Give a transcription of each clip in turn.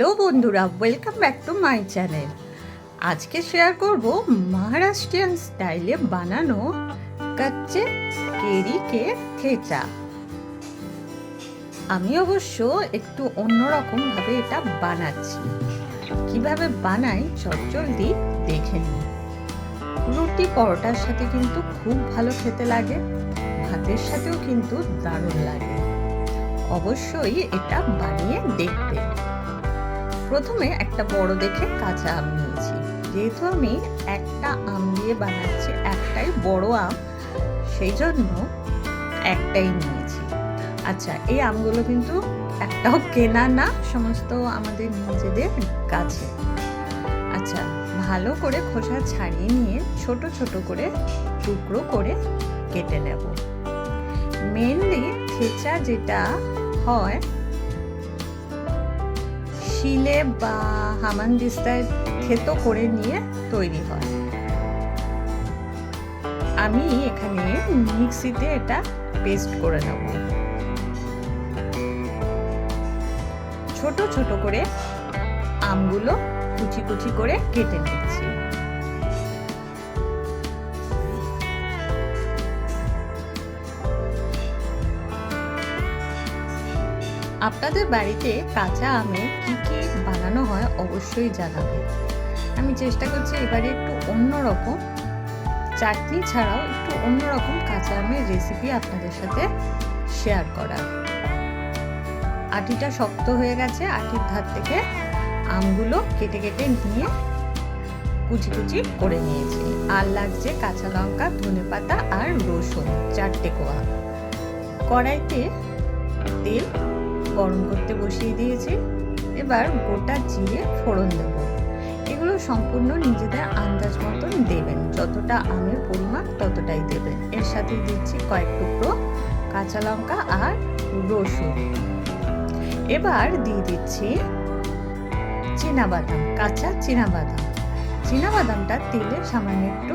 Hello বন্ধুরা, welcome back to my channel. আজকে share করব মহারাষ্ট্রিয়ান স্টাইলে বানানো কাচ্চে কেরি কে থেচা। আমি অবশ্য একটু অন্যরকম ভাবে এটা বানাচ্ছি। কিভাবে বানাই চটজলদি দেখে নিই। রুটি পরোটার সাথে কিন্তু খুব ভালো খেতে লাগে, ভাতের সাথেও কিন্তু দারুণ লাগে। অবশ্যই এটা বানিয়ে দেখবে। প্রথমে একটা বড় দেখে কাঁচা আম নিয়েছি। যেহেতু আমি একটা আম দিয়ে বানাচ্ছি, একটাই বড় আম, সেই জন্য একটাই নিয়েছি। আচ্ছা, এই আমগুলো কিন্তু একটাও কেনা না, সমস্ত আমাদের নিজেদের গাছে। আচ্ছা, ভালো করে খোসা ছাড়িয়ে নিয়ে ছোট ছোট করে টুকরো করে কেটে নেব। মেনলি থেচা যেটা হয় শিলে বা হামানদিস্তায় থেতো করে নিয়ে তৈরি হয়। আমি এখানে মিক্সিতে এটা পেস্ট করে নেব। ছোট ছোট করে আমগুলো কুচি কুচি করে কেটে নিচ্ছি। আপনাদের বাড়িতে কাঁচা আমে কি কি বানানো হয় অবশ্যই জানাবে। আমি চেষ্টা করছি এবারে একটু অন্যরকম, চাটনি ছাড়াও একটু অন্যরকম কাঁচা আমের রেসিপি আপনাদের সাথে শেয়ার করার। আটিটা শক্ত হয়ে গেছে, আটির ধার থেকে আমগুলো কেটে কেটে নিয়ে কুচি কুচি করে নিয়েছি। আর লাগছে কাঁচা লঙ্কা, ধনেপাতা আর রসুন 4টে কোয়া। কড়াইতে তেল গরম করতে বসিয়ে দিয়েছি। এবার গোটা জিরে ফোড়ন দেব। এগুলো সম্পূর্ণ নিজেদের আন্দাজ মতন দেবেন, যতটা আমের পরিমাণ ততটাই দেবেন। এর সাথে দিচ্ছি কয়েক টুকরো কাঁচা লঙ্কা আর রসুন। এবার দিয়ে দিচ্ছি চীনাবাদাম, কাঁচা চীনাবাদাম। চীনাবাদামটা তেলে সামান্য একটু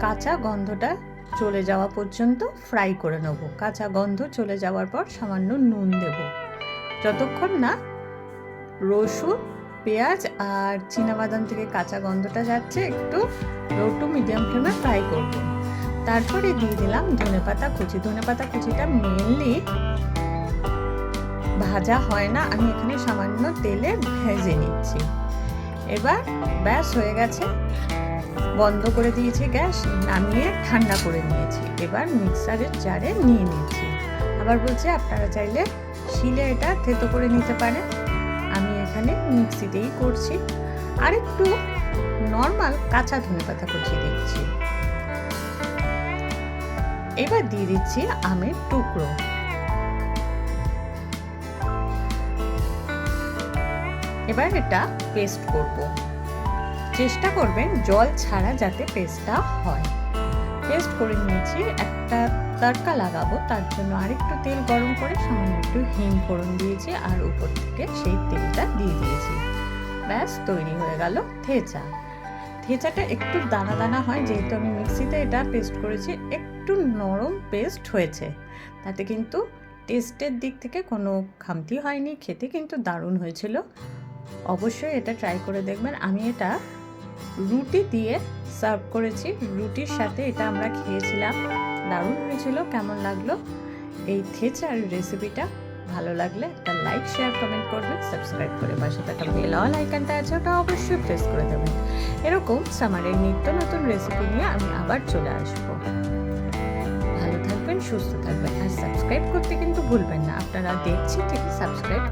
কাঁচা গন্ধটা চলে যাওয়া পর্যন্ত ফ্রাই করে নেব। কাঁচা গন্ধ চলে যাওয়ার পর সামান্য নুন দেব। যতক্ষণ না রসুন, পেঁয়াজ আর চীনাবাদাম থেকে কাঁচা গন্ধটা যাচ্ছে, একটু লো টু মিডিয়াম ফ্লেমে ফ্রাই করব। তারপরে দিয়ে দিলাম ধনেপাতা কুচি। ধনেপাতা কুচিটা মেনলি ভাজা হয় না, আমি এখানে সামান্য তেলে ভেজে নিচ্ছি। এবার ব্যাস হয়ে গেছে, বন্ধ করে দিয়েছি গ্যাস, নামিয়ে ঠান্ডা করে নিয়েছি। এবার মিক্সারের জারে নিয়ে নিয়েছি। আবার বলছি, আপনারা চাইলে শিলে এটা থেতো করে নিতে পারেন। আমি এখানে মিক্সিতেই করছি। আর একটু নর্মাল কাঁচা ধনেপাতা কুচি দিচ্ছি। এবার দিয়ে দিচ্ছি আমের টুকরো। এবার এটা পেস্ট করব। চেষ্টা করবেন জল ছাড়া যাতে পেস্টটা হয়। পেস্ট করে নিয়েছি। একটা তড়কা লাগাবো, তার জন্য আরেকটু তেল গরম করে সামান্য একটু হিং ফোড়ন দিয়েছি আর উপর থেকে সেই তেলটা দিয়ে দিয়েছি। ব্যাস তৈরি হয়ে গেল থেচা। থেচাটা একটু দানা দানা হয়, যেহেতু আমি মিক্সিতে এটা পেস্ট করেছি, একটু নরম পেস্ট হয়েছে। তাতে কিন্তু টেস্টের দিক থেকে কোনো খামতি হয়নি, খেতে কিন্তু দারুণ হয়েছিল। অবশ্যই এটা ট্রাই করে দেখবেন। আমি এটা রুটি দিয়ে সার্ভ করেছি, রুটির সাথে এটা আমরা খেয়েছিলাম, দারুণ হয়েছিল। কেমন লাগলো এই থেচার রেসিপিটা? ভালো লাগলে একটা লাইক, শেয়ার, কমেন্ট করবেন। সাবস্ক্রাইব করে পাশে থাকা বেল আইকনটা আছে, ওটা অবশ্যই প্রেস করে দেবেন। এরকম সামারের নিত্য নতুন রেসিপি নিয়ে আমি আবার চলে আসবো। ভালো থাকবেন, সুস্থ থাকবেন, আর সাবস্ক্রাইব করতে কিন্তু ভুলবেন না। আপনারা দেখছি ঠিক সাবস্ক্রাইব